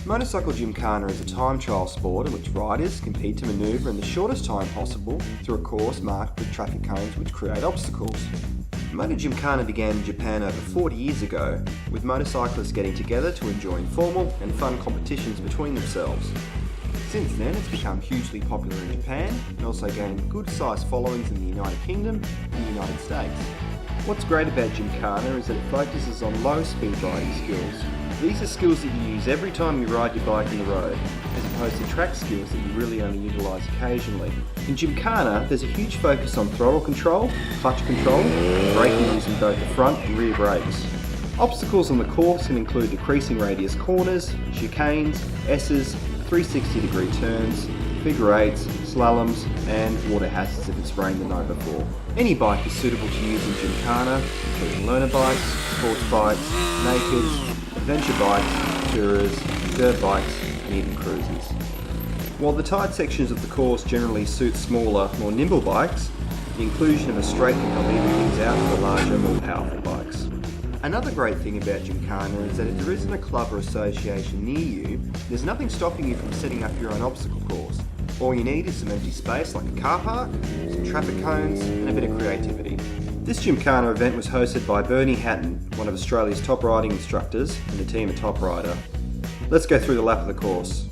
Motorcycle Gymkhana is a time trial sport in which riders compete to manoeuvre in the shortest time possible through a course marked with traffic cones which create obstacles. Motor Gymkhana began in Japan over 40 years ago, with motorcyclists getting together to enjoy informal and fun competitions between themselves. Since then, it's become hugely popular in Japan and also gained good-sized followings in the United Kingdom and the United States. What's great about Gymkhana is that it focuses on low-speed riding skills. These are skills that you use every time you ride your bike on the road, as opposed to track skills that you really only utilise occasionally. In Gymkhana, there's a huge focus on throttle control, clutch control, and braking using both the front and rear brakes. Obstacles on the course can include decreasing radius corners, chicanes, S's, 360-degree turns, figure eights, slaloms, and water hazards if it's rained the night before. Any bike is suitable to use in Gymkhana, including learner bikes, sports bikes, nakeds, adventure bikes, tourers, dirt bikes, and even cruisers. While the tight sections of the course generally suit smaller, more nimble bikes, the inclusion of a straight can help even things out for larger, more powerful bikes. Another great thing about Gymkhana is that if there isn't a club or association near you, there's nothing stopping you from setting up your own obstacle course. All you need is some empty space like a car park, some traffic cones, and a bit of creativity. This Gymkhana event was hosted by Bernie Hatton, one of Australia's top riding instructors and the team at Top Rider. Let's go through the lap of the course.